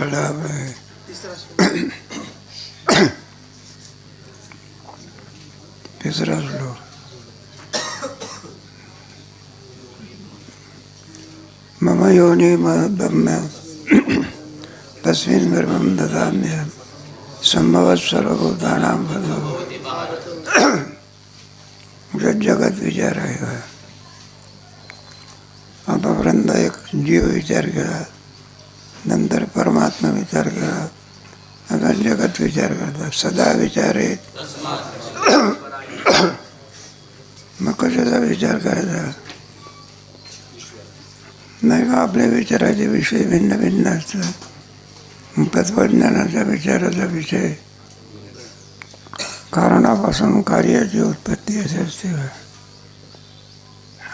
कळला तिसरा श्लोक. मम योनि ब्रह्म तस्मिन् गर्भं ददाम्यहं संभवः सर्वभूतानां ततो. जगत विचार आहे. आतापर्यंत एक जीव विचार केला, नंतर परमात्मा विचार केला, आता जगत विचार करतात. सदा विचार आहे. मग कशाचा विचार करायचा नाही का? आपल्या विचाराचे विषय भिन्न भिन्न असतात. तत्वज्ञानाच्या विचाराचा विषय कारणापासून कार्याची उत्पत्ती अशी असते.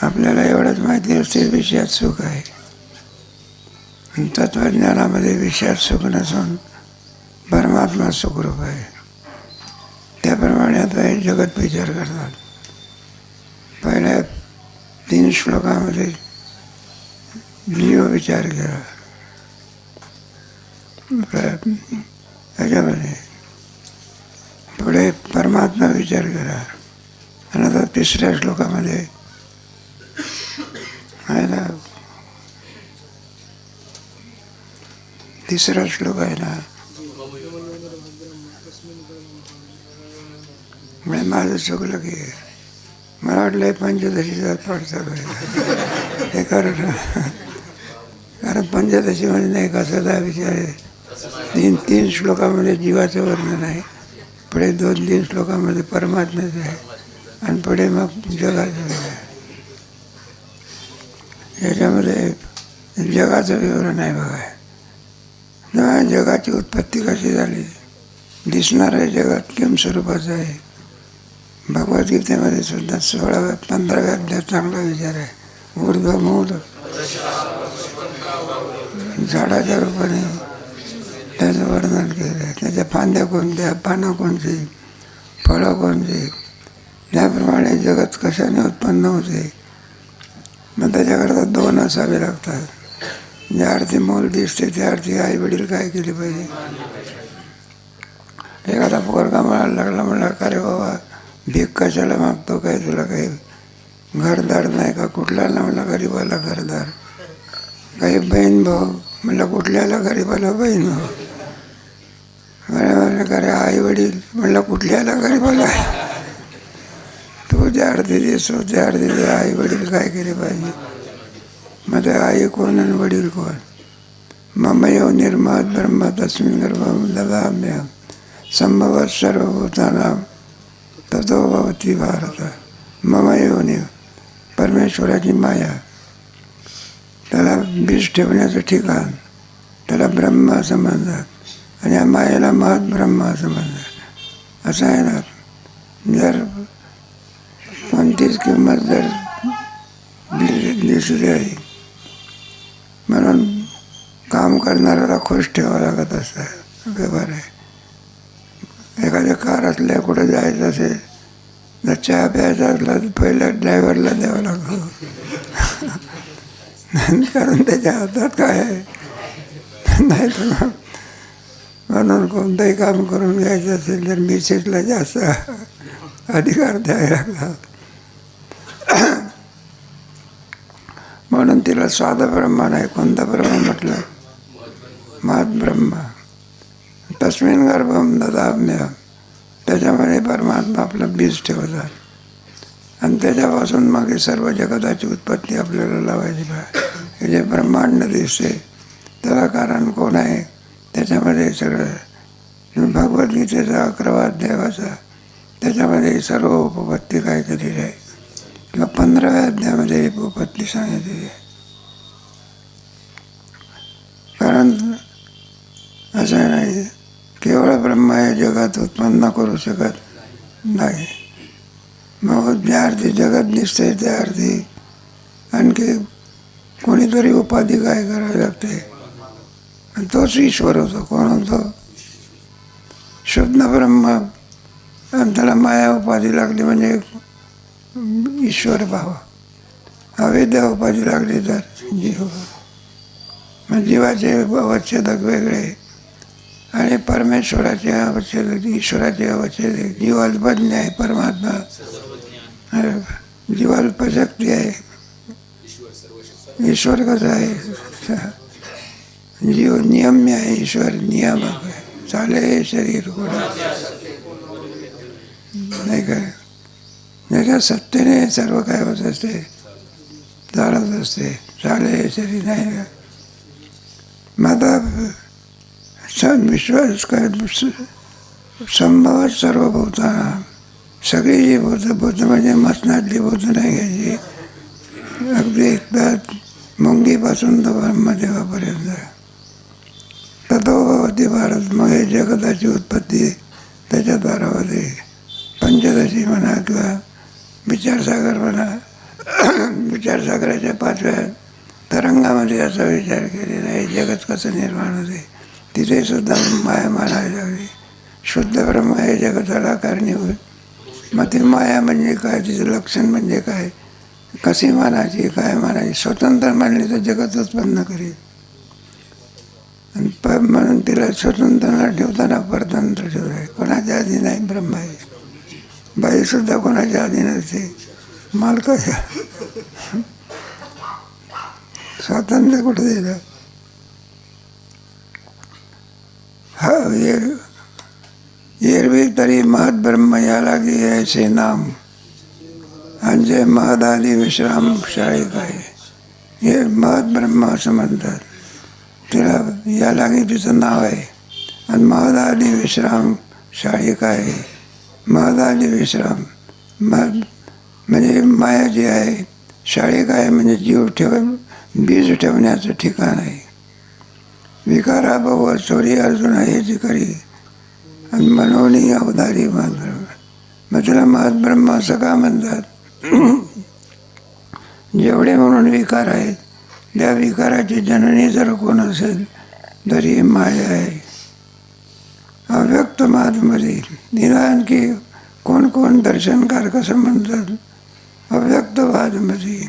आपल्याला एवढंच माहिती असते विषयात सुख आहे. तत्वज्ञानामध्ये विषयात सुख नसून परमात्मा सुखरूप आहे. त्याप्रमाणे आता हे जगत विचार करतात. पहिल्या 3 श्लोकामध्ये जीव विचार केला, त्याच्यामध्ये पुढे परमात्मा विचार केला, आणि आता 3ऱ्या श्लोकामध्ये आहे ना, 3रा श्लोक आहे ना, म्हणजे माझं चुकलं की मला वाटलं पंचदशीचा पाठ चालू आहे हे. कारण पंचदशीमध्ये नाही का सदा विचार आहे. 3 श्लोकामध्ये जीवाचं वर्णन आहे, पुढे 2-3 श्लोकामध्ये परमात्म्याचं आहे, आणि पुढे मग जगाचं आहे. याच्यामध्ये जगाचं विवरण आहे बघा. जगाची उत्पत्ती कशी झाली, दिसणारं जगत किम स्वरूपाचं आहे. भगवद्गीतेमध्ये सुद्धा 16व्या-15व्या अध्यायात चांगला विचार आहे. ऊर्ध्वमूल, झाडाच्या रूपाने त्याचं वर्णन केलं आहे. त्याच्या फांद्या कोणत्या, पानं कोणती, फळं कोणती, त्याप्रमाणे जगत कशाने उत्पन्न होते. मग त्याच्याकरता 2 असावे लागतात. ज्या अर्थी मूल दिसते त्या अर्थी आई वडील काय केले पाहिजे. एखादा पोरगा म्हणायला लागला, म्हणला का रे बाबा भीक कशाला मागतो, काय तुला काही घरदार नाही का? कुठल्याला म्हणला गरीबाला घरदार. काही बहीण भाऊ म्हणलं कुठल्याला गरीबाला बहीण भाऊ. म्हणलं का रे आई वडील म्हणलं कुठल्याला गरीबाला. तू ज्या अर्थी दिसतो त्या अर्थी ते आई वडील काय केले पाहिजे. मग ते आई कोण आणि वडील कोण. मम योनिर्महद् ब्रह्म तस्मिन् गर्भं ददाम्यहं संभवः सर्वभूतानां ततो भवति भारत. मम योनी, परमेश्वराची माया, त्याला बीज ठेवण्याचं ठिकाण, त्याला ब्रह्म असं म्हणतात, आणि या मायेला महत् ब्रह्म असं म्हणतात. असं आहे ना. जर कोणतीच किंमत जर दिसली आहे म्हणून काम करणाऱ्याला खुश ठेवावं लागत असतं. व्यवहार आहे. एखाद्या कार असल्या कुठं जायचं असेल, जर चहा प्यायचा असला तर पहिल्या ड्रायव्हरला द्यावं लागतो. कारण त्याच्या हातात काय आहे नाही तर. म्हणून कोणतंही काम करून घ्यायचं असेल तर मिसेसला जास्त अधिकार द्यावे लागतात. म्हणून तिला साधं ब्रह्म नाही. कोणतं ब्रह्म म्हटलं? महत् ब्रह्म. तस्मिन् गर्भं ददाम्यहं, त्याच्यामध्ये परमात्मा आपलं बीज ठेवतात, आणि त्याच्यापासून मग सर्व जगताची उत्पत्ती आपल्याला लावायची पाहिजे. हे जे ब्रह्मांड दिसते त्याला कारण कोण आहे, त्याच्यामध्ये सगळं भगवद्गीतेचा 11वा अध्याय वाचा, त्याच्यामध्ये सर्व उपपत्ती काय केलेली आहे, किंवा 15व्या अध्यायामध्ये उपपत्ती सांगितलेली आहे. कारण असं नाही केवळ ब्रह्म हे जगात उत्पन्न करू शकत नाही. मग ज्या अर्थी जगत दिसते त्या अर्थी आणखी कोणीतरी उपाधी काय करावी लागते, आणि तोच ईश्वर होतो. कोण होतो? शुद्ध ब्रह्म. आणि त्याला माया उपाधी लागली म्हणजे ईश्वर भाव. अविद्या उपाधी लागली तर जीव. मग जीवाचे अवच्छेदक वेगळे, आणि परमेश्वराचे आवश्यक, ईश्वराचे आवश्यक. जीव अल्पज्ञ आहे, परमात्मा जीव अल्पशक्ती आहे. ईश्वर कसा आहे? जीव नियम्य आहे, ईश्वर नियामक आहे. चाले शरीर कुठं नाही काय, नाही का? सत्तेने सर्व काय होत असते, चालत असते. चाले शरीर नाही का? माझा विश्वास काय, संभवत सर्व भूताना, सगळी जी भूत म्हणजे मसनातली भूत नाही घ्यायची. अगदी एकदा मुंगीपासून तर ब्रह्मदेवापर्यंत. तथोभवती भारत. मग हे जगताची उत्पत्ती त्याच्या द्वारामध्ये पंचदशी म्हणा किंवा विचारसागर म्हणा. विचारसागराच्या 5व्या तरंगामध्ये असा विचार केलेला आहे जगत कसं निर्माण होते. तिथे सुद्धा माया मानावी लागली. शुद्ध ब्रह्म हे जगताला कारणीभूत. मग ती माया म्हणजे काय, तिचं लक्षण म्हणजे काय, कशी मानायची, काय मानायची. स्वतंत्र मानली तर जगत उत्पन्न करेल. म्हणून तिला स्वतंत्र ठेवताना परतंत्र ठेवलं. कोणाच्या आधी नाही ब्रह्म आहे. बाईसुद्धा कोणाच्या आधी नसते, मालकाच्या. स्वातंत्र्य कुठं दिलं? हा एरवी तरी महत ब्रह्म या लागी ऐसे नाम, म्हणजे महदादी विश्राम शाळी काय. हे महत ब्रह्म असं म्हणतात तिला. या लागी तिचं नाव आहे. आणि महदादी विश्राम शाळी काय. महदादी विश्राम म्हणजे माया जी आहे. शाळी काय म्हणजे जीव बीज ठेवण्याचं ठिकाण आहे. विकारा भव चोरी अर्जुन हे जी करी आणि मनोनी अवधारी महत्ब्रह्म. मग त्याला महत्ब्रह्म असं का म्हणतात? जेवढे म्हणून विकार आहेत, त्या विकाराची जननी जर कोण असेल तरी माया आहे. अव्यक्त महात्मध्ये निदान की कोण कोण दर्शनकार कसं म्हणतात? अव्यक्तवादमध्ये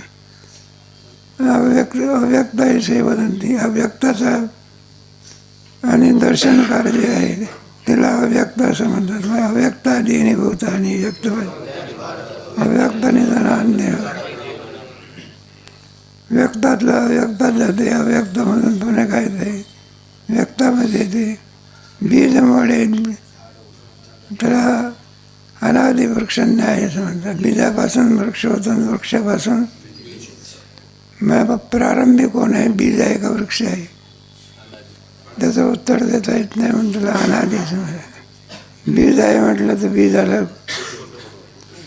अव्यक्त ऐसे वदंती. अव्यक्ताचा आणि दर्शनकार जे आहे त्याला अव्यक्त असं म्हणतात. मग अव्यक्तादीनी भूतानी व्यक्त अव्यक्त निधनान्य. व्यक्तातलं अव्यक्तात जाते. अव्यक्तमधून पुन्हा काय ते व्यक्तामध्ये येते. बीजमुळे त्याला अनादी वृक्ष न्याय असं म्हणतात. बीजापासून वृक्ष होतो, वृक्षापासून मग प्रारंभी कोण आहे? बीज आहे का वृक्ष आहे? त्याचं उत्तर देता येत नाही म्हणून त्याला अनादी असं म्हणतात. बीज आहे म्हटलं तर बीजाला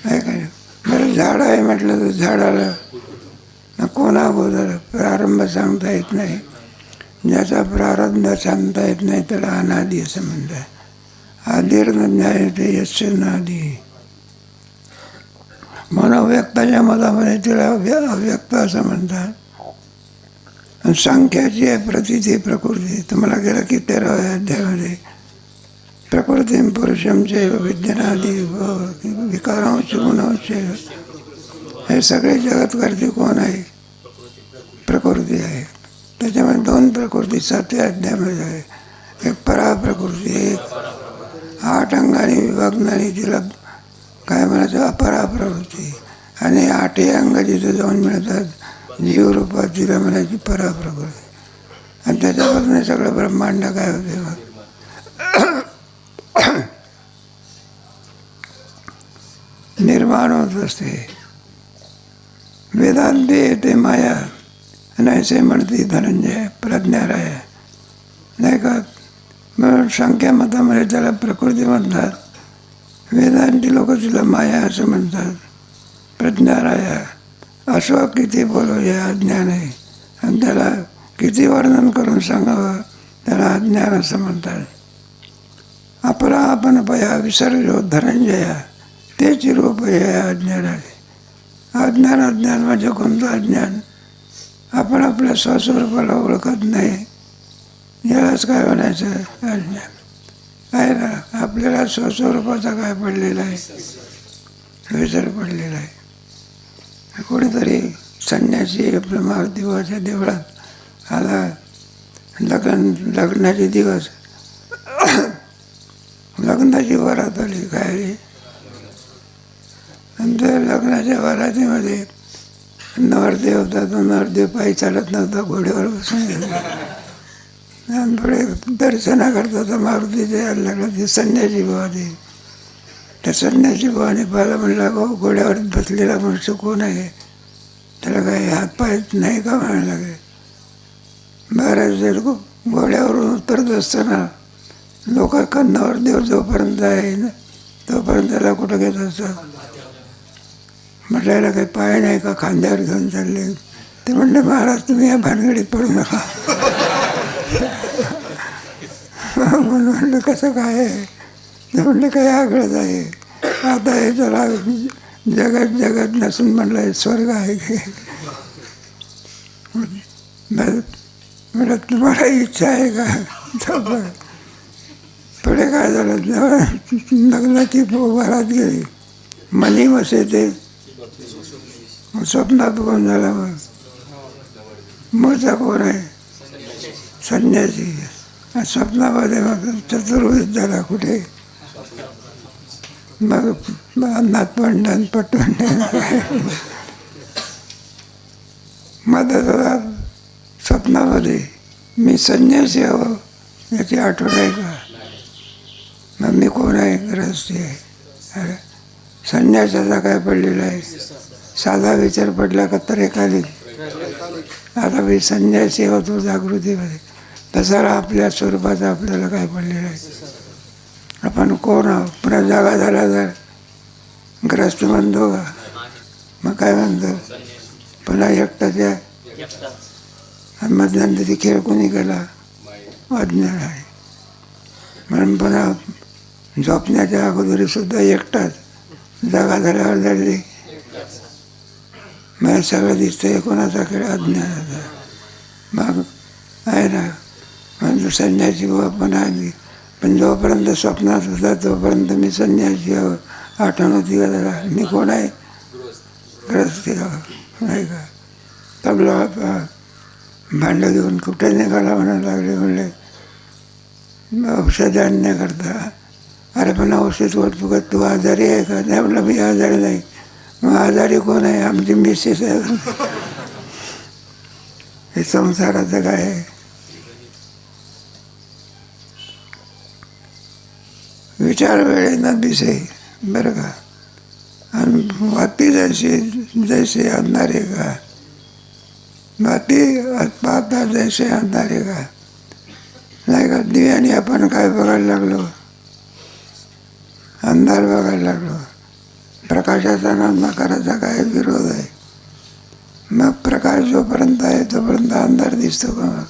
आहे काय. बरं झाड आहे म्हटलं तर झाडाला कोण अगोदर प्रारंभ सांगता येत नाही. ज्याचा प्रारंभ सांगता येत नाही त्याला अनादी असं म्हणतात. आदिर्न ज्ञायते यस्य नादी. म्हणून अव्यक्ताच्या मतामध्ये तिला अव्यक्त असं म्हणतात. आणि सांख्याची आहे प्रतीती प्रकृती. तुम्हाला गेलं की 13व्या अध्यायामध्ये प्रकृती पुरुषमचे विज्ञानादी विकारांश गुणांश हे सगळे जगतकर्ते कोण आहे? प्रकृती आहे. त्याच्यामध्ये 2 प्रकृती 7व्या अध्यायामध्ये आहे. एक पराप्रकृती, एक 8 अंगाने विभागणारी तिला काय म्हणायचं अपरा प्रवृत्ती. आणि 8ही अंग जिथे जाऊन मिळतात जीवरूपात तिला म्हणायची पराप्रकृती. आणि त्याच्यापासून सगळं ब्रह्मांड काय होते मग निर्माण होत असते. वेदांती येते माया. आणि असे म्हणते धनंजय प्रज्ञाराय नाही का. म्हणून संख्या मतामध्ये त्याला प्रकृती म्हणतात. वेदांती लोक तिला माया असं म्हणतात. प्रज्ञाराया. असं किती बोलो हे अज्ञान आहे. आणि त्याला किती वर्णन करून सांगावं त्याला अज्ञान असं म्हणतात. अपरा आपण पया विसर्जो धनंजया तेच रूप हे अज्ञान आहे. अज्ञान म्हणजे कोणतं अज्ञान? आपण आपल्या स्वस्वरूपाला ओळखत नाही. यालाच काय म्हणायचं? अज्ञान आहे ना. आपल्याला स्वस्वरूपाचा काय पडलेला आहे? विसर पडलेला आहे. कोणीतरी संन्यासी आपल्या महादेवाच्या देवळात आला. लग्नाचे दिवस लग्नाची वरात आली काय रे. आणि त्या लग्नाच्या वरातीमध्ये नवरदेव होता, तो नवरदेव पायी चालत नव्हता, घोड्यावर बसून गेला. आणि पुढे दर्शना करता तर मारुतीच्या यायला लागला. ते संन्यासी बुवा ते. त्या संन्यासी बुवाने पाहिलं, म्हणला भाऊ घोड्यावर बसलेला मनुष्य कोण आहे, त्याला काही हातपाय नाही का म्हणायला लागले. महाराज जर घोड्यावरून उतरत असताना लोक कन्नावर देव जोपर्यंत आहे ना तोपर्यंत त्याला कुठं घेत असतात. म्हटल्याला काही पाय नाही का खांद्यावर घेऊन चालले. ते म्हणले महाराज तुम्ही या भानगडीत पडू नका. म्हणून म्हणलं कसं काय आहे. ते म्हणलं काही आगळंच आहे. आता हे जरा जगत जगत नसून म्हणलं हे स्वर्ग आहे की. म्हणलं तुम्हाला इच्छा आहे का. पुढे काय झालं, लग्नाची वरात गेली. मनी मसे ते स्वप्नात कोण झाला. मग मूळचा कोण आहे, संन्यासी. स्वप्नामध्ये मग चतुर्वेद झाला कुठे. मग अन्नात पंडन पटवंडन. मग स्वप्नामध्ये मी संन्यासी हवं याची आठवण आहे का. मग मी कोण आहे, गृहस्थी आहे. अरे संन्यासाचा काय पडलेला आहे, साधा विचार पडला का तर एखादी. आता मी संन्यासी होतो जागृतीमध्ये, तसा आपल्या स्वरूपाचा आपल्याला काय पडलेलं आहे. आपण कोण आहोत. पुन्हा जागा झाला तर ग्रस्त म्हणतो का, मग काय म्हणतो पुन्हा एकटाच्या. मध्यंतरी खेळ कोणी केला, अज्ञान आहे. म्हणून पुन्हा झोपण्याच्या अगोदरी सुद्धा एकटाच, जागा झाल्यावर झाली. मला सगळं दिसतंय कोणाचा खेळ, अज्ञानाचा. मग आहे ना म्हणजे संन्यासी पण आली. पण जोपर्यंत स्वप्नात होता तोपर्यंत मी संन्यासी हवं आठवण होती का जरा. मी कोण आहे, ग्रस्ती हवं नाही का. तबला भांडं घेऊन कुठे निघाला म्हणायला लागले. म्हणले औषध आणण्याकरता. अरे पण औषध होत बघत तू आजारी आहे का. नाही म्हणलं मी आजारी नाही. मग आजारी कोण आहे, आमची मिसेस आहे. हे संसाराचं काय आहे. विचार वेळेनं दिसे बरं का. आणि वाती जैसे अंधारे का, वाती पाहता जैसे अंधारे का. नाही का दिव्याने आपण काय बघायला लागलो, अंधार बघायला लागलो. प्रकाशाचा नकाराचा काय विरोध आहे. मग प्रकाश जोपर्यंत आहे तोपर्यंत अंधार दिसतो का.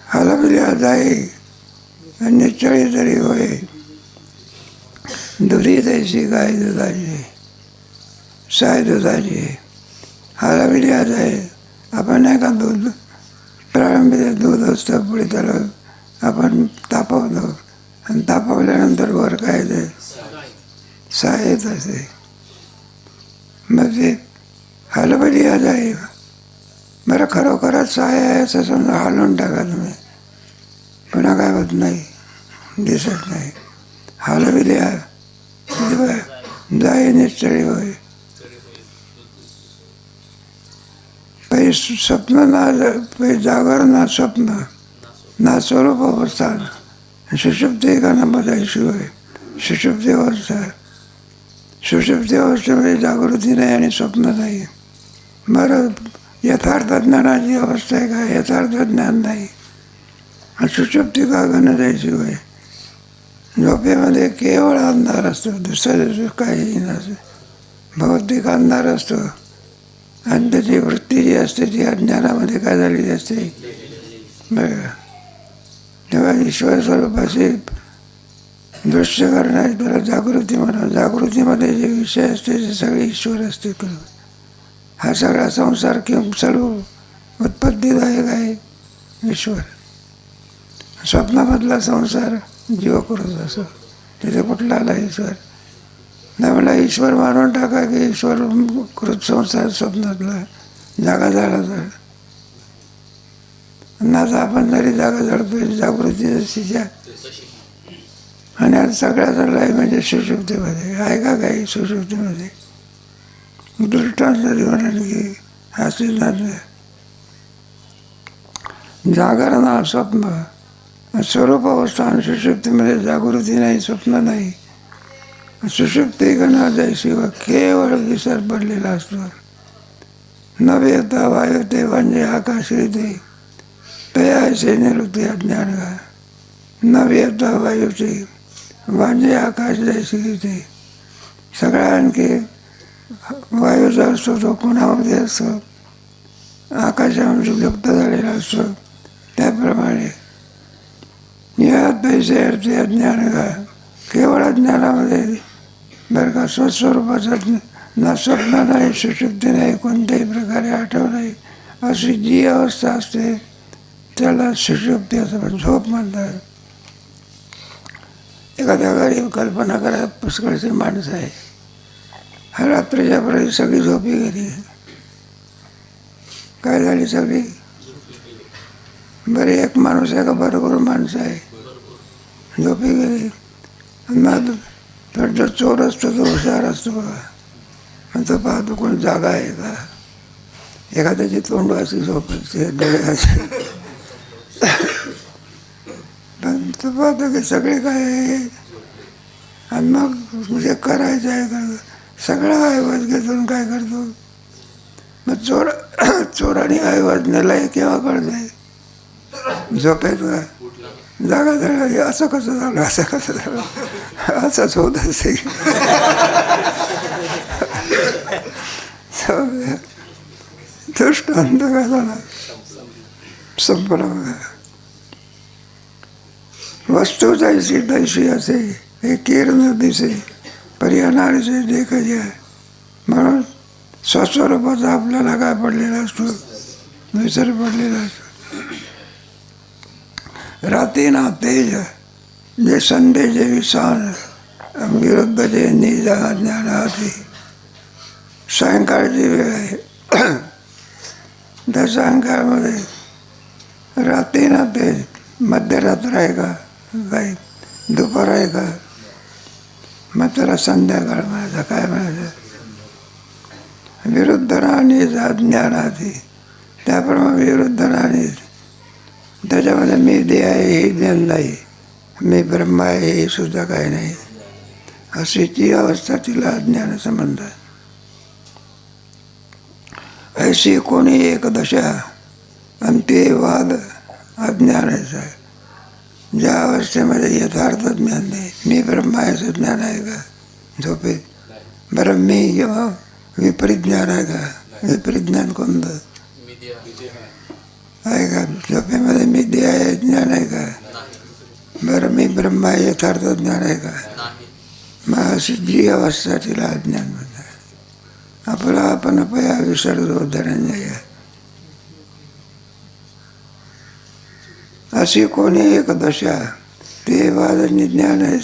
हलविल्या जाई निश्चळी तरी होय, दुरी तैशी गाय दुधाची साय दुधाची. हलविल्या जाई, आपण नाही का दूध प्रारंभी दूध असतं, पुढे त्याला आपण तापवतो आणि तापवल्यानंतर वर काय ते साय येत असते. मग ते हलविल्या जाई. बरं खरोखरच साय आहे असं समजा हलवून टाका तुम्ही, पुन्हा काय होत नाही, दिसत नाही. हलविल्या जाई निश्चळी होय. पै स्वप्न ना पै जागर ना स्वप्न ना स्वरूप अवस्था. सुषुप्ती का नंबर शिवाय सुषुप्ती अवस्था. सुषुप्ती अवस्थेमध्ये जागृती नाही आणि स्वप्न नाही. बरं यथार्थ ज्ञानाची अवस्था आहे का, यथार्थ ज्ञान नाही. सुषुप्ती का गणशिवाय झोपेमध्ये केवळ अंधार असतो, दुसरं काहीही नसतं. भौतिक अंधार असतो आणि त्याची वृत्ती जी असते ती अज्ञानामध्ये काय झालेली असते बघा. तेव्हा ईश्वर स्वरूपाचे दृश्य करण्याची त्याला जागृती म्हणा. जागृतीमध्ये जे विषय असते ते सगळे ईश्वर असते. हा सगळा संसार किंवा सर्व उत्पत्तीदायक आहे ईश्वर. स्वप्नामधला संसार जीवकृत असो, तिथे कुठला आला ईश्वर नाही. मला ईश्वर मानून टाका की ईश्वर कृत संसार स्वप्नातला जागा झाला तर आणि आता आपण जरी जागा जडतोय जागृती जशीच्या, आणि आता सगळ्यात लय म्हणजे सुषुप्तीमध्ये आहे का काही सुषुप्तीमध्ये दृष्टांत तरी म्हणाल की हा सिद्धांत जागरण हा स्वप्न स्वरूप अवस्था आणि सुषुप्तीमध्ये जागृती नाही, स्वप्न नाही. सुषुप्ती गणा जैसी व केवळ विसर पडलेला असतो. न वेता वायू ते म्हणजे आकाश ते तयाचे निवृत्ती अज्ञान का न वेता वायूचे म्हणजे आकाश जैसी ते सगळ्या आणखी वायूचा असतो तो कोणामध्ये असतो, आकाशामध्ये लुप्त झालेला असतो. त्याप्रमाणे या पैसे अर्थे अज्ञान का केवळ अज्ञानामध्ये बरं का स्वस्वरूपाचं ना स्वप्न नाही, सुषुप्ती नाही, कोणत्याही प्रकारे आठव नाही, अशी जी अवस्था असते त्याला सुषुप्ती असं झोप म्हणतात. एखाद्या घरी कल्पना करा पुष्कळची माणसं आहे, रात्रीच्या पर्यंत सगळी झोपी गेली. काय झाली सगळी? बरे एक माणूस आहे का बरोबर माणसं आहे, झोपी गेली. मग जो चोर असतो तो हुशार असतो बघा, मग तो पाहतो कोण जागा आहे का, एखाद्याची तोंड अशी झोप असते डोळे असे, पण तो पाहतो की सगळे काय आहे. आणि मग म्हणजे करायचं आहे का सगळा ऐवज घेतो काय करतो, मग चोराने ऐवज नेलाय केव्हा कळतंय झोपेत का जागा झालं. असं कसं झालं, असं कसं झालं, असंच होत असे. दृष्टांत काय झाला संपला बघा. वस्तू जैसी तैसी असे हे किरण दिसे पर्यानाने से देख जाय. म्हणून स्वस्वरूपाचा आपल्याला काय पडलेला असतो, विसर पडलेला असतो. रात्री ना तेज जे संधे जे विसान विरुद्ध जे निज ज्ञान हाती. सायंकाळची वेळ आहे, त्या सायंकाळमध्ये रात्री ना तेज मध्यरात्र आहे का काही दुपार आहे का, मग त्याला संध्याकाळ म्हणायचं. काय म्हणायचं? विरुद्ध राणी ज्ञान हाती. त्याप्रमाणे विरुद्ध राणी त्याच्यामध्ये मी दे आहे हे ज्ञान नाही, मी ब्रह्म आहे हे सुद्धा काही नाही, अशी जी अवस्था तिला अज्ञानाचं म्हणतात. ऐशी कोणी एक दशा अंत्यवाद अज्ञानाचा आहे. ज्या अवस्थेमध्ये यथार्थ ज्ञान नाही, मी ब्रह्म आहे ज्ञान आहे का झोपेत? बरं मी किंवा विपरीत ज्ञान आहे का? विपरीत ज्ञान कोणतं आहे का? झोपेमध्ये मी दे आहे ज्ञान आहे का? बरं मी ब्रह्म आहे यथार्थ ज्ञान आहे का? मग अशी जी अवस्था तिला अज्ञान म्हणतात. आपला आपण पया विसरतो धनंजय. अशी कोणी एक दशा ते वादनी ज्ञान आहे.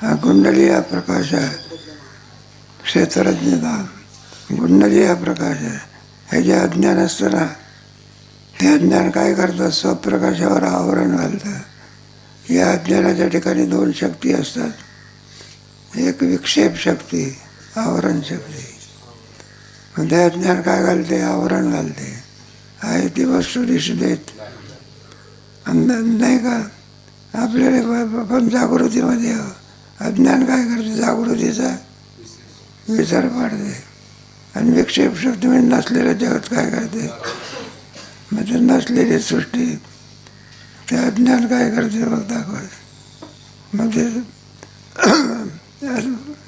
हा कुंडली हा प्रकाश आहे, क्षेत्रज्ञता कुंडली हा प्रकाश आहे. हे जे अज्ञान असतं ना, ते अज्ञान काय करतात? स्वप्रकाशावर आवरण घालतं. या अज्ञानाच्या ठिकाणी दोन शक्ती असतात, एक विक्षेप शक्ती, आवरण शक्ती. म्हणजे अज्ञान काय घालते? आवरण घालते. आहे ती वस्तू दिसू देत नाही का? आपल्याला पण जागृतीमध्ये अज्ञान काय करते? जागृतीचा विचार पाडते. आणि विक्षेप शक्ती म्हणजे नसलेलं जगत काय करते? म्हणजे नसलेली सृष्टी ते अज्ञान काय करते बघ दाखवते. म्हणजे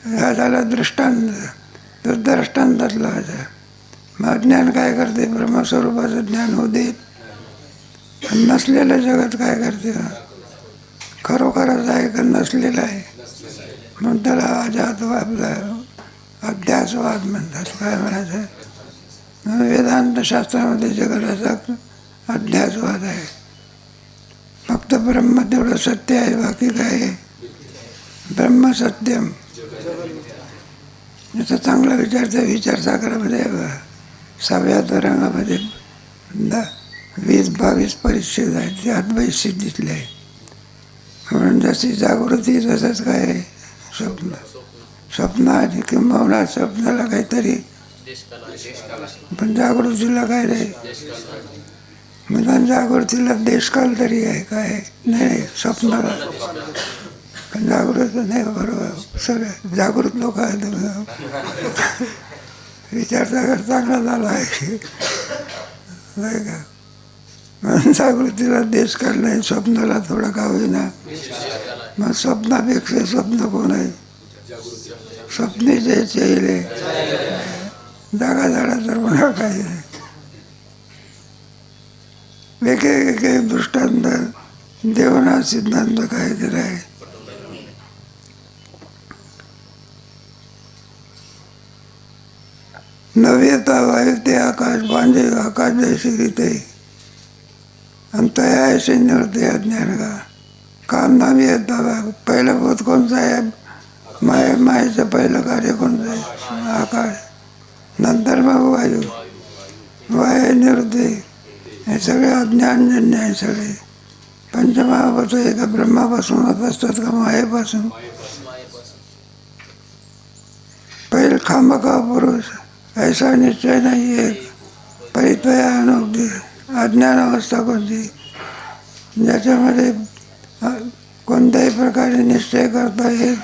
ह्या झाला दृष्टांत, तर दृष्टांतातला होता. मग अज्ञान काय करते? ब्रह्मस्वरूपाचं ज्ञान होऊ देत. आणि नसलेलं जगत काय करते? खरोखरच आहे का नसलेलं आहे, म्हणून त्याला आपला अध्यासवाद म्हणतात. काय म्हणायचं? वेदांत शास्त्रामध्ये जगाचा अध्यासवाद आहे. फक्त ब्रह्म तेवढं सत्य आहे, बाकी काय आहे? ब्रह्म सत्यम. याचा चांगला विचारचा विचारसागरामध्ये 6व्या तरंगामध्ये 20-22 परिच्छेद आहेत ते अद्वैत सिद्धीतले आहे. म्हणून जशी जागृती तसंच काय स्वप्न. स्वप्न किंवा स्वप्नाला काहीतरी, पण जागृतीला काय रे, निदान जागृतीला देशकाल तरी आहे काय नाही स्वप्नाला. पण जागृत नाही बरोबर. सगळे जागृत लोक आहेत. विचारचा कर चांगला झाला आहे नाही का. म्हणून जागृतीला देशकाल नाही, स्वप्नाला थोडं का होईना. मग स्वप्नापेक्षा स्वप्न कोण आहे? स्वप्ने जे चेले जागा झाडा तर म्हणा काय. एक दृष्टांत देवना सिद्धांत काय केला आहे. नव्यता वायू ते आकाश बांधे आकाश जैसे रीते अंतया ऐसे निवृत्ते अज्ञान का. काम नव्यता पहिला बोध कोणता आहे? मायेचं पहिलं कार्य कोणतं आहे? आकाश. नंतर मग वायू. वायू निवृत्ती. हे सगळे अज्ञानजन्य आहे. सगळे पंचमहाभूत एका ब्रह्मापासून होत असतात का मायेपासून? पहिले खामखा पुरुष ऐसा निश्चय नाही आहे. परित्वया अनुक्ती अज्ञान अवस्था कोणती? ज्याच्यामध्ये कोणत्याही प्रकारे निश्चय करता येईल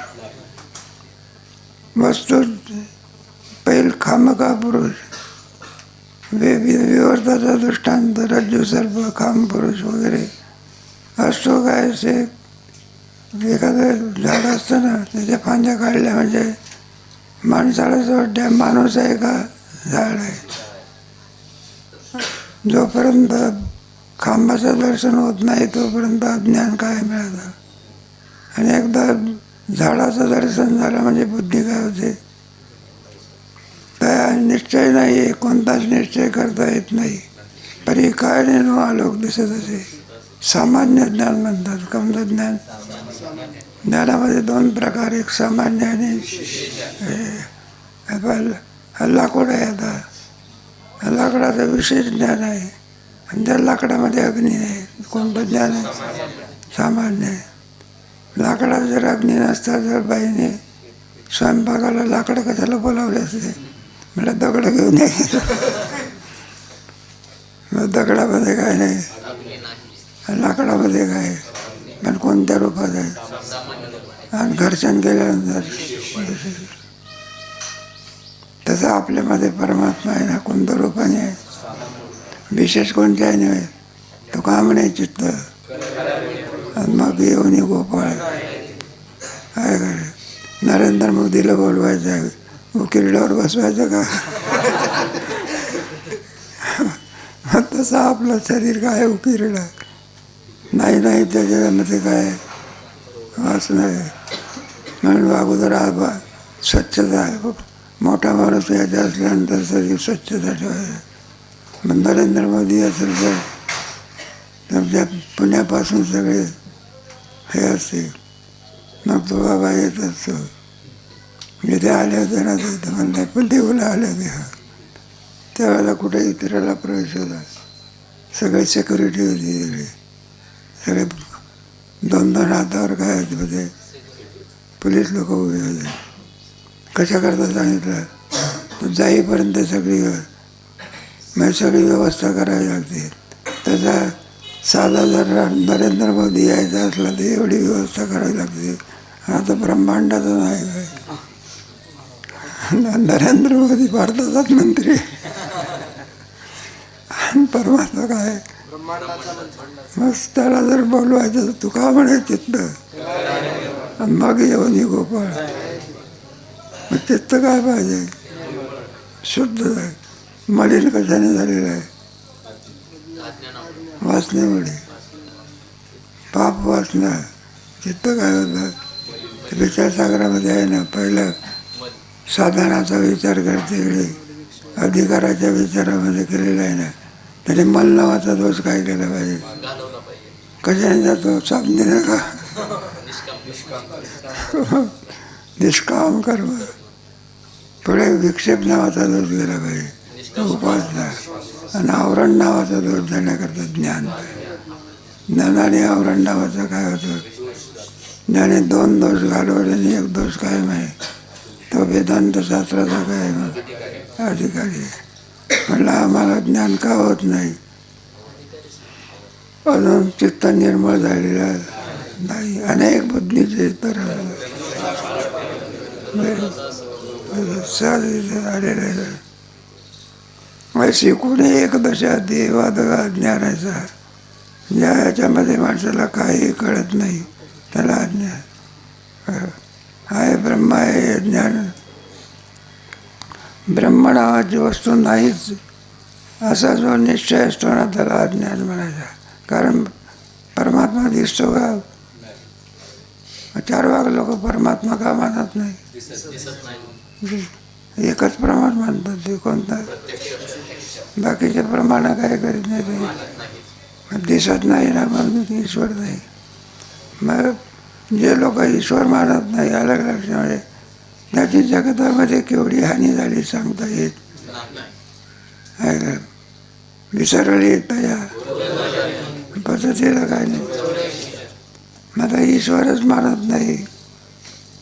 वस्तू. पैल खामखा पुरुष. विवर्ताचा दृष्टांत रज्जू सर्प खाम पुरुष वगैरे असतो. काय असे एखादं झाड असतं ना, त्याच्या फांद्या काढल्या म्हणजे माणसाला असं वाटतं माणूस आहे का झाड आहे. जोपर्यंत खांबाचं दर्शन होत नाही तोपर्यंत अज्ञान काय मिळतं. आणि एकदा झाडाचं दर्शन झालं म्हणजे बुद्धी काय होते? त्या निश्चय नाही आहे, कोणताच निश्चय करता येत नाही. परी काय नाही आलोक दिसत असे. सामान्य ज्ञान म्हणतात. कोणतं ज्ञान? ज्ञानामध्ये 2 प्रकार. एक सामान्य आणि लाकूड आहे. आता लाकडाचं विशेष ज्ञान आहे आणि त्या लाकडामध्ये अग्नी आहे. कोणतं ज्ञान आहे? सामान्य आहे. लाकडात जर अग्नी नसता तर बाईने स्वयंपाकाला लाकडं कशाला बोलावले असते? मला दगड घेऊन ये. मग दगडामध्ये काय नाही, लाकडामध्ये काय, पण कोणत्या रूपात आहे. आणि घर्षण केल्यानंतर तसं आपल्यामध्ये परमात्मा आहे ना, कोणत्या रूपाने आहे. विशेष कोणत्याही नाही. तो काम नाही चित्त. आणि मग येऊन गोपाळ काय करे. नरेंद्र मोदीला बोलवायचं आहे, उकिरड्यावर बसवायचं का? तसं आपलं शरीर काय उकिरडा नाही. नाही त्याच्यामध्ये काय वास नाही. म्हणून अगोदर स्वच्छता. मोठा माणूस यायचा असल्यानंतर शरीर स्वच्छता ठेवायचं. मग नरेंद्र मोदी असेल तर तुमच्या पुण्यापासून सगळे हे असते. मग तो बाबा येत असतो. इथे आले होते ना, तिथं म्हणतात पण देऊला आले होते. त्यावेळेला कुठे इतराला प्रवेश होता. सगळे सिक्युरिटी होती तिकडे. सगळे 2-2 हातावर काय होते, पोलीस लोक उभे होते. कशा करता सांगितलं तर जाईपर्यंत सगळी व्यवस्था करावी लागते. त्याचा साधा जर नरेंद्र मोदी यायचा असला तर एवढी व्यवस्था करावी लागते. आता ब्रह्मांडाचा नाही काय. नरेंद्र मोदी भारताचाच मंत्री. परमात्मा काय मग त्याला जर बोलवायचं तर तू का म्हणे चित्त. आणि मग येऊन गोपाळ. मग चित्त काय पाहिजे? शुद्ध आहे. मलिन कशाने झालेलं आहे? वासनेमुळे. पाप वासना. चित्त काय होतं? विचारसागरामध्ये आहे ना, पहिलं साधनाचा विचार करते वेळी अधिकाराच्या विचारामध्ये केलेला आहे ना, त्याने मल नावाचा दोष काय केला पाहिजे? कशाने जातो? साधनेनं का? निष्काम कर्म. पुढे विक्षेप नावाचा दोष गेला पाहिजे. उपासना आणि आवरण नावाचा दोष जाण्याकरता ज्ञान. ज्ञानाने आवरण नावाचं काय होतं? ज्याने 2 दोष घालवले आणि 1 दोष कायम आहे तो वेदांत शास्त्राचा काय अधिकारी आहे. म्हणलं आम्हाला ज्ञान का होत नाही? अजून चित्त निर्मळ झालेलं नाही. अनेक बुद्धीचे तर सहज आलेले शिकून एक दशा देवादगा ज्ञानाचा. ज्या याच्यामध्ये माणसाला काही कळत नाही त्याला अज्ञान आहे. ब्रह्म आहे ज्ञान. ब्रह्म नावाची वस्तू नाहीच असा जो निश्चय असतो ना त्याला अज्ञान म्हणायचा. कारण परमात्मा दिसतो का? 4 भाग लोक परमात्मा का मानत नाही? एकच प्रमाण मानतात. ते कोणता? बाकीचे प्रमाण काय करीत नाही. ते दिसत नाही ना म्हणून ईश्वर नाही. मग जे लोक ईश्वर मानत नाही अलग लक्षामध्ये त्याची जगतामध्ये केवढी हानी झाली सांगता येत. विसरली तया पद्धतीला काय नाही. मला ईश्वरच मानत नाही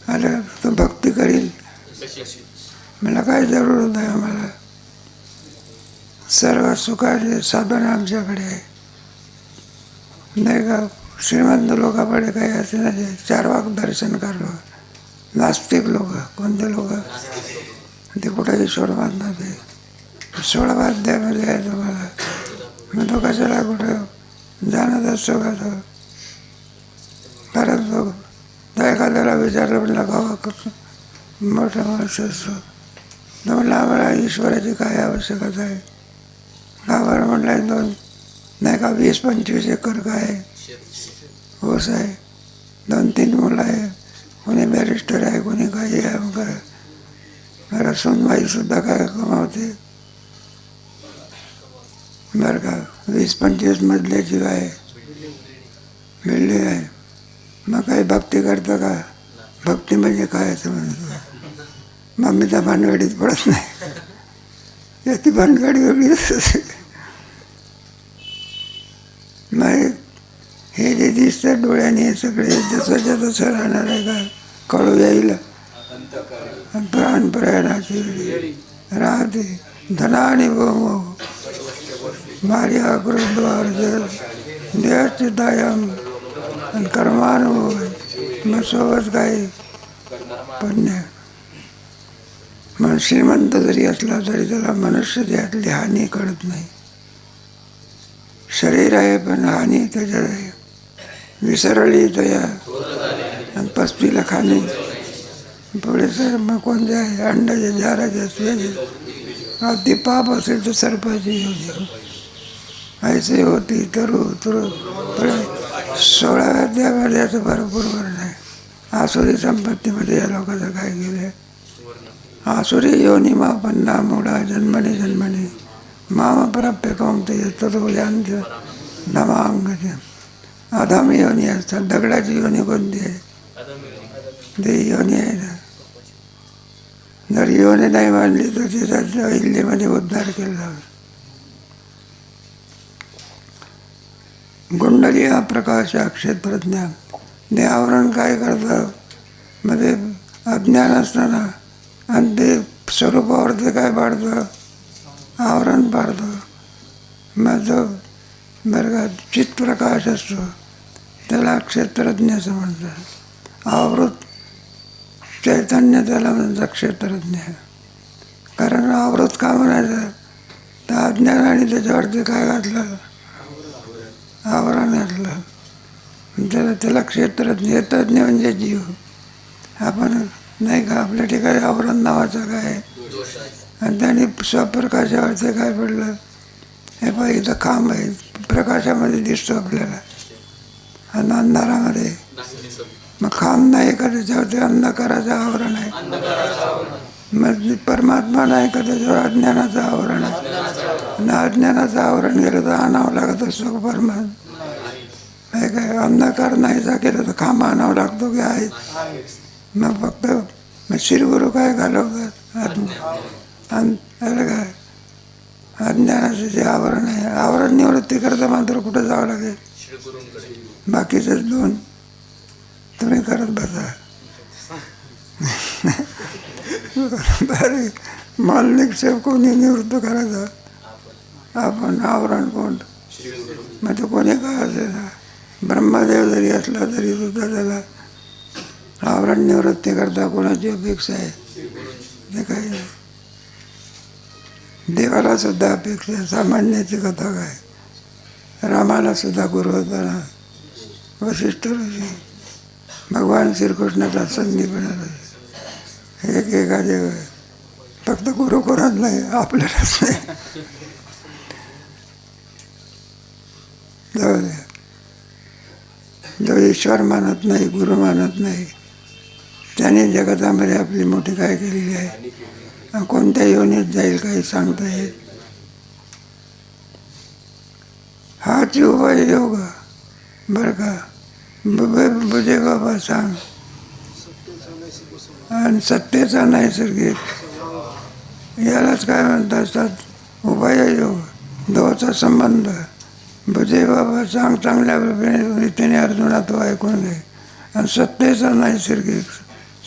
आलं तो भक्ती करील. मला काय जरूरत आहे? आम्हाला सर्व सुखाचे साधन आमच्याकडे आहे नाही का? श्रीमंत लोकांकडे काही असे नाही. 4 वाक दर्शन करलो. नास्तिक लोक कोणते लोक ते कुठे ईश्वर मानतात. ते 16 अध्यायामध्ये आहे तुम्हाला. मग तो कशाला कुठं जाणत असतो का? तो परंतु एखाद्याला विचारलं म्हणला गावा मोठा माणूस असतो तर म्हणलं आम्हाला ईश्वराची काय आवश्यकता आहे? गावाला म्हणलं 2 नाही का 20-25 एकर काय ऊस आहे. 2-3 मुलं आहे. कोणी बॅरिस्टर आहे कोणी काही आहे. मग मला सुनबाईसुद्धा काय कमावते बरं का. 20-25 मजल्याची काय बिल्डिंग आहे. मग काही भक्ती करतं का? भक्ती म्हणजे काय असं म्हणतो. मग मी त्या भानगडीत पडत नाही. याची भानगडी वेगळी असते. मग हे जे दिसतं डोळ्याने सगळे जसंच्या तसं राहणार आहे का? कळू येईल प्राण प्रयाणाची राहते. धना आणि भोमो मार्या क्रोधद्वार देहाचे दायम आणि कर्मानुभव. मग सोबत काही पुण्य. मग श्रीमंत जरी असला तरी त्याला मनुष्य देहातली हानी कळत नाही. शरीर आहे पण हानी त्याच्यात आहे. विसरली तया आणि पस्तीला खाणे पुढे सर. मग कोणते आहे? अंडाचे झाराचे असले अति पाप असेल तर सर्पाची होती. ऐसे होती तरू तुरु पुढे 16व्या अध्यायामध्ये याचं भरपूर वर्णन आहे. आसुरी संपत्तीमध्ये या लोकांचं काय केलं? आसुरी योनी मापन्ना मूढा जन्मने जन्मने माम प्राप्य कौंतेय ततो यांत्य नमांगते. अधम योनी असतात. दगडाची योनी कोणती आहे? ते योनी आहे ना. जर योनी नाही मानली तर तिचा अहिल्यामध्ये उद्धार केला. गुंडली हा प्रकाश क्षेत्रज्ञान. ते आवरण काय करतं? मध्ये अज्ञान असताना आणि ते स्वरूपावर ते काय पाडतं? आवरण पाडतं. मग जो बरं का चित्प्रकाश असतो त्याला क्षेत्रज्ञ असं म्हणतात. आवृत चैतन्य त्याला म्हणतात क्षेत्रज्ञ. कारण आवृत का म्हणायचं? तर अज्ञान आणि त्याच्यावरती काय घातलं? आवरण घातलं. त्याला क्षेत्रज्ञ. तज्ञ म्हणजे जीव. आपण नाही का आपल्या ठिकाणी आवरण नावाचं काय आणि त्याने स्वप्रकाशावरती काय पडलं? हे पाहिजे इथं खांब आहे. प्रकाशामध्ये दिसतो आपल्याला आणि अंधारामध्ये. मग खांब नाही का त्याच्यावरती अंधकाराचं आवरण आहे. मग परमात्मा नाही का त्याच्यावर अज्ञानाचं आवरण आहे. आणि अज्ञानाचं आवरण गेलं तर आणावं लागत असतो परमात्मा. नाही काय अंधकार नाहीचा केलं तर खांब आणावं लागतो की आहे. मग फक्त श्रीगुरु काय घालवतात आणि काय अज्ञानाचं जे आवरण आहे, आवरण निवृत्ती करता मात्र कुठं जावं लागेल? बाकीचेच दोन तुम्ही करत बसा. माल निक्षेप कोणी निवृत्त करायचा? आपण. आवरण कोण? मग तो कोणी का असे ना, ब्रह्मदेव जरी असला तरी सुद्धा त्याला आवरण निवृत्ती करता कोणाची अपेक्षा आहे? ते काही नाही. देवाला सुद्धा अपेक्षा आहे. सामान्याची कथा काय, रामाला सुद्धा गुरु होताना वशिष्ठ ऋषी, भगवान श्रीकृष्णाचा संदीपना एकाचे फक्त गुरु कोणाच नाही, आपल्यालाच नाही. जाऊ द्या. जो ईश्वर मानत नाही, गुरु मानत नाही, त्याने जगतामध्ये आपली मोठी काय केलेली आहे. कोणत्या योनीत जाईल काही सांगता येईल. हाच उपाय योग बरं का. बुजे बाबा सांग. आणि सत्तेचा नैसर्गिक, यालाच काय म्हणतात उपाय योग. दोचा संबंध. बुजे बाबा सांग चांगल्या रीतीने अर्जुना तो ऐकून घे. आणि सत्तेचा नैसर्गिक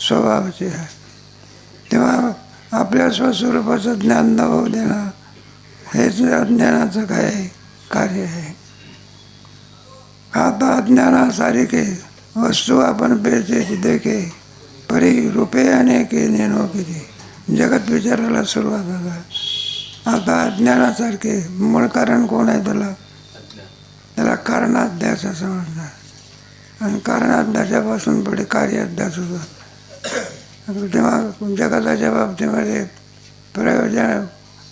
स्वभावाचे आहे. तेव्हा आपल्या स्वस्वरूपाचं ज्ञान न होऊ देणं हेच अज्ञानाचं काय कार्य आहे. आता अज्ञानासारिखे वस्तू आपण पेचे देखे परी रूपे अनेके नेनो किती. जगत विचारायला सुरुवात होता. आता अज्ञानासारखे मूळ कारण कोण आहे त्याला कारणाध्यास असं म्हणतात. आणि कारणाध्यासापासून पुढे कार्याध्यास होतो. तेव्हा जगताच्या बाबतीमध्ये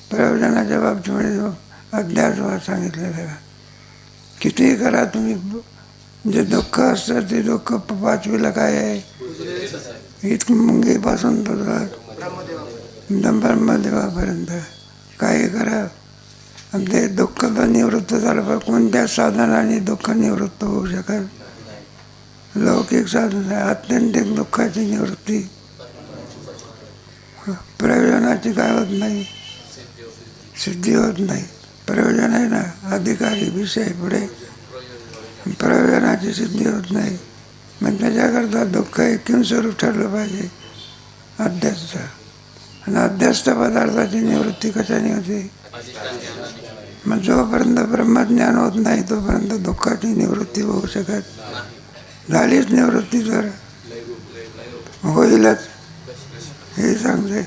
प्रयोजनाच्या बाबतीमध्ये अध्यास सांगितलेलं आहे. कितीही करा तुम्ही, जे दुःख असतं ते दुःख पाचवीला काय आहे, इतकं मुंगीपासून ब्रह्मदेवापर्यंत काही करा. आणि ते दुःख तर निवृत्त झालं पण कोणत्या साधनाने दुःख निवृत्त होऊ शकत? लौकिक साधन आहे. आत्यंतिक दुःखाची निवृत्ती प्रयोजनाची काय होत नाही, सिद्धी होत नाही. प्रयोजन आहे ना, अधिकारी विषय पुढे, प्रयोजनाची सिद्धी होत नाही. मग त्याच्याकरता दुःख हे किंवा स्वरूप ठरलं पाहिजे अध्यस्त. आणि अध्यस्त पदार्थाची निवृत्ती कशाने होते? मग जोपर्यंत ब्रह्मज्ञान होत नाही तोपर्यंत दुःखाची निवृत्ती होऊ शकत. झालीच निवृत्ती तर होईलच हे सांगते.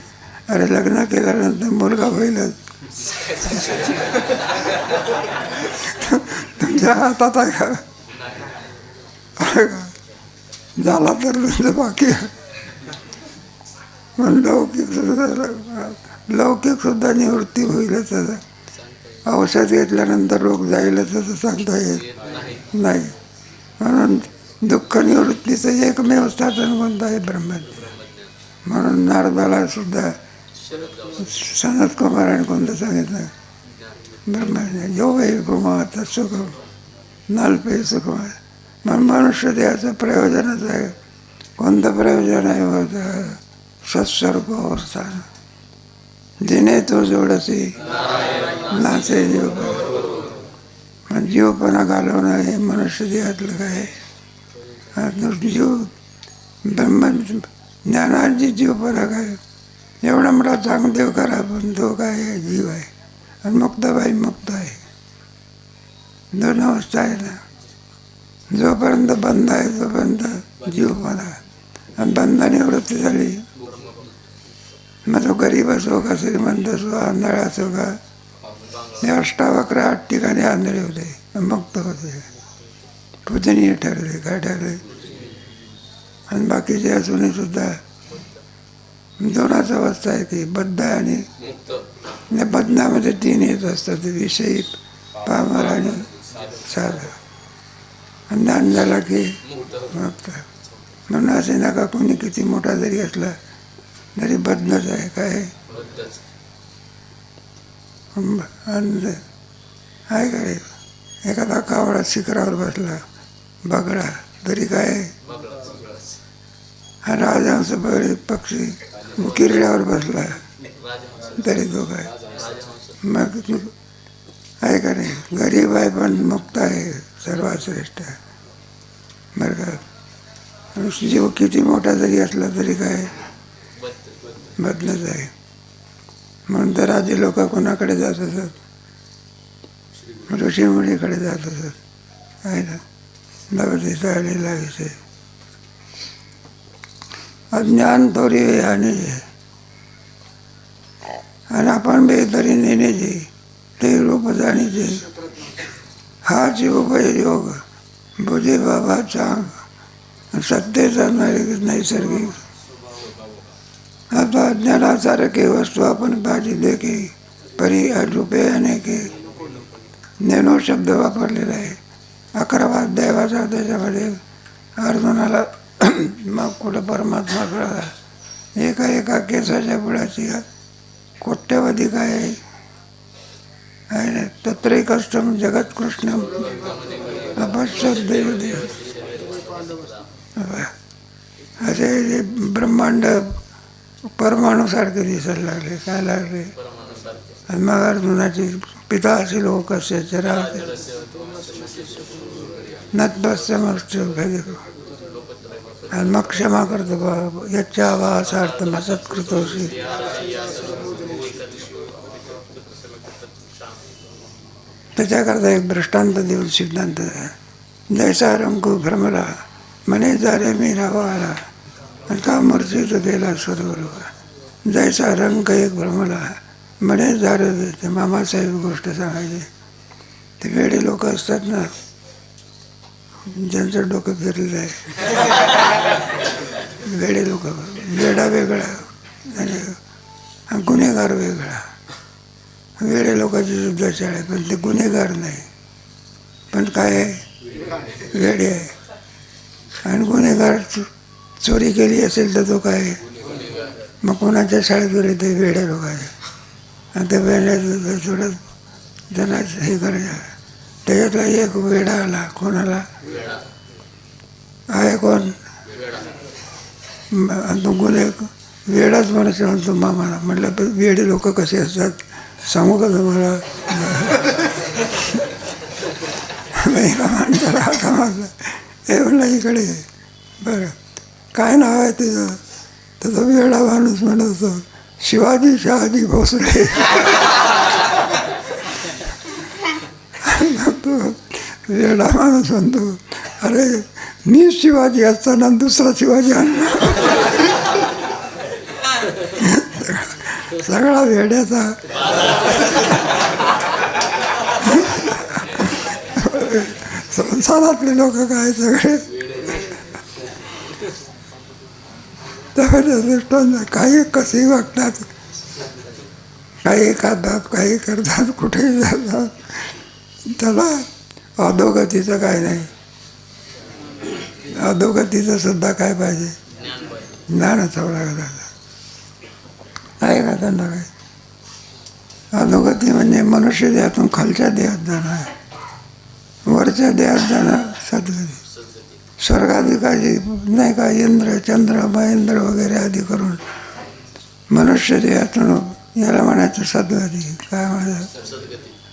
अरे लग्न केल्यानंतर मुलगा होईलच, तुमच्या हातात आहे का? झाला तर तुमचं बाकी. पण लौकिक सुद्धा निवृत्ती होईलच. औषध घेतल्यानंतर रोग जाईलच असं सांगता येत नाही. म्हणून दुःख निवृत्तीचं एकमेव साधन कोणतं आहे? ब्रह्मज्ञान. म्हणून नारदाला सुद्धा सनत कुमाराने कोणतं सांगितलं? ब्रह्मज्ञान. योग कुमार सुखम नाल्पे सुखमार. मग मनुष्य देहाचं प्रयोजनच आहे. कोणतं प्रयोजन आहे? होतं सत्स्वरूप अवस्थान. जिने तो जोडसी नाचे जीवपणा. जीवपणा घालवणं हे मनुष्य देहातलं काय? जीव ब्रह्मज्ञानाची जीवपणा काय? एवढा मोठा चांगदेव करा पण तो काय आहे? जीव आहे. आणि मुक्ताबाई मुक्त आहे. दोन अवस्था आहे ना. जोपर्यंत बंध आहे तोपर्यंत जीवपणा. आणि बंधा निवृत्ती झाली मग तो गरीब असो का श्रीमंत असो, आंधळा असो का, हे अष्टावक्र 8 ठिकाणी आंधळे होते, मुक्त होते, पूजनीय ठरले. काय ठरले? आणि बाकीचे असूनही सुद्धा दोनच अवस्था आहे की बद्ध आणि बद्धनामध्ये 3 येत असतात, विषयी, पामर आणि साधा. आणि ज्ञान झाला की मुक्त. म्हणून असे नका कोणी किती मोठा जरी असला तरी बद्धच आहे. काय आहे काय? एखादा कावळा शिखरावर बसला, बगळा, तरी काय? हा राजहंस पक्षी किरड्यावर बसला तरी तो काय? मग आहे का नाही, गरीब आहे पण मुक्त आहे, सर्वात श्रेष्ठ आहे बरं का. जीव किती मोठा जरी असला तरी काय बदलत आहे. म्हणून तर आधी लोक कोणाकडे जात असत, ऋषीमुनीकडे जात असत आहे ना. नवतीचा आलेला विषय अज्ञान तोरी आणि आपण बेतरी नेण्याचे ते रूप जाणीचे हाच उपयोग बुजे बाबा चांग सत्तेचा नैसर्गिक. आता अज्ञानासारखे वस्तू आपण पाहिजे की परी रूपे अनेके ज्ञानो शब्द वापरलेला आहे 11वा अध्यायाचा. त्याच्यामध्ये अर्जुनाला मग कुठं परमात्मा कळाला. एका केसाच्या बुडाची कोट्यवधी काय आहे ना. तत्रैकष्टम जगत्कृष्णम अपश्यत देवदेव. असे जे ब्रह्मांड परमाणूसारखे दिसायला लागले. काय लागले. आणि मग अर्जुनाची पिता असेल हो कसे जरा नतमस्त आणि मग क्षमा करतो बा याच्या वासार्थ मसत्कृतोशी. त्याच्याकरता एक दृष्टांत देऊन सिद्धांत आहे. जैसा रंगू भ्रमला म्हणे जारे मी रावाला आणि का मूर्छित गेला सर्व. जैसा रंग एक भ्रमला म्हणे जारे. ते मामासाहेब गोष्ट सांगायची. ते वेडे लोक असतात ना ज्यांचं डोकं फिरलेलं आहे. वेडे लोक. वेडा वेगळा आणि गुन्हेगार वेगळा. वेडे लोकांची सुद्धा शाळा पण ते गुन्हेगार नाही पण काय आहे वेडे आहे. आणि गुन्हेगार चोरी केली असेल तर तो काय मग कोणाच्या शाळेत गेले ते वेडे लोक आहे. आणि ते वेड्या थोडं त्यांना हे करायचं. त्याच्यातला एक वेडा आला. कोणाला आहे कोण तो गुन्हे वेडाच म्हणायचं म्हणतो मामाला. म्हटलं तर वेडे लोक कसे असतात सांगू का तुम्हाला. एका माणसाला हाका मारला. हे म्हणलं इकडे बरं काय नाव आहे तुझं. तर तो वेडा माणूस म्हणत होतो शिवाजी शहाजी भोसले. तो वेडा माणूस म्हणतो अरे मी शिवाजी असताना दुसरा शिवाजी आणला. सगळा वेड्याचा. संसारातले लोक काय सगळे काही कसेही वागतात. काही खातात काही करतात कुठेही जातात. त्याला अधोगतीचं काय नाही. अधोगतीचं सुद्धा काय पाहिजे ज्ञानाचा लागत आहे का त्यांना काय. अधोगती म्हणजे मनुष्य देहातून खालच्या देहात जाणं. वरच्या देहात जाणं सद्गती. स्वर्गाधिकारी नाही का इंद्र चंद्र महेंद्र वगैरे आदी करून मनुष्य देहातून याला म्हणायचं सद्गती. काय म्हणायचं.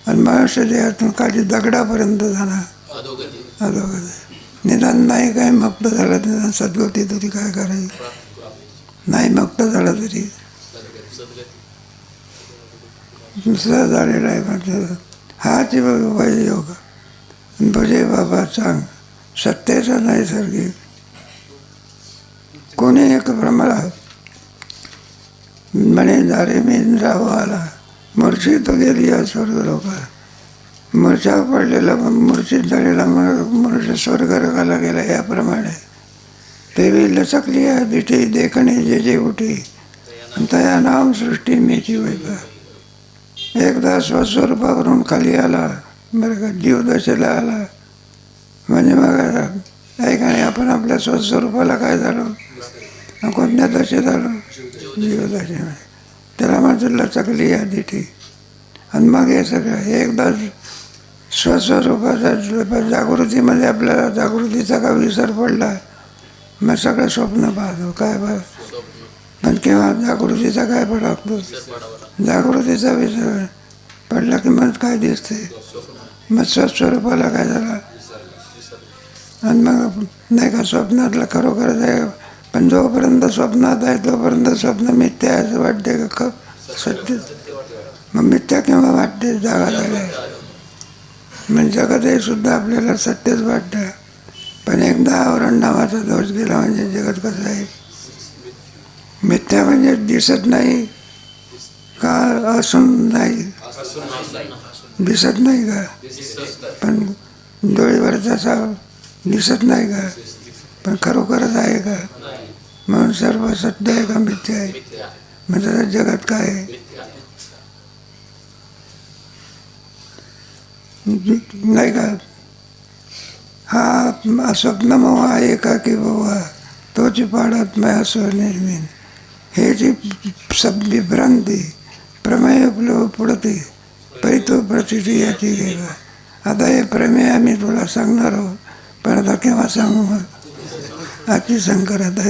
आणि मनुष्य देहातून खाली दगडापर्यंत जाणं अधोगती. निदान नाही काय मुक्त झालं निदान सद्गती तरी काय करायची. नाही मुक्त झालं तरी दुसरा झालेला आहे. पण हाच योग भजे बाबा चांग सत्तेचा नैसर्गिक. कोणी एक भ्रमला म्हणे जारे मी रावाला. मूर्छित गेली या स्वर्ग लोक. मूर्छा पडलेला मूर्छित झालेला मनुष्य स्वर्गरकाला गेला. याप्रमाणे तेवी लचकली आहे दिठी देखणे जे उठी तया नाम सृष्टी मेची वैभव. एकदा स्वस्वरूपावरून खाली आला बरं का जीवदशेला आला म्हणजे मग ऐका नाही आपण आपल्या स्वस्वरूपाला काय झालो कोणत्या दशेत आलो जीवदशेमध्ये. त्याला माझं लचकली या दिठी. आणि मग हे सगळं एकदा स्वस्वरूपाच्या जागृतीमध्ये आपल्याला जागृतीचा का विसर पडला मग सगळं स्वप्न पाहतो. काय पाहतो पण केव्हा जागृतीचा काय पडतो जागृतीचा विसर. पडला की मग काय दिसते, मग स्वस्वरूपाला काय झाला. आणि मग नाही का स्वप्नातलं खरोखरच आहे, पण जोपर्यंत स्वप्नात आहे तोपर्यंत स्वप्न मिथ्या आहे असं वाटते का सत्य. मग मिथ्या केव्हा वाटते, जागा झाले. म्हणजे जगतही सुद्धा आपल्याला सत्यच वाटतं, पण एकदा आवरण नावाचा दोष गेला म्हणजे जगत कसं आहे. मिथ्या म्हणजे दिसत नाही का, असून नाही, दिसत नाही का, पण डोळेवरचा असा दिसत नाही का, पण खरोखरच आहे का. म्हणून सर्व सत्य आहे का मिथ्या आहे. मग त्याचं जगत काय आहे. नाही का, हा स्वप्नमोह आहे का की बाबा तोच पाडत मैं असो निर्मीन. हे जी सब विभ्रांती प्रमेय पुढते परी तो प्रतिती याची घे. आता हे प्रमेय आम्ही तुला सांगणार आहोत, पण आता केव्हा सांगू मग, आजची शंकर आता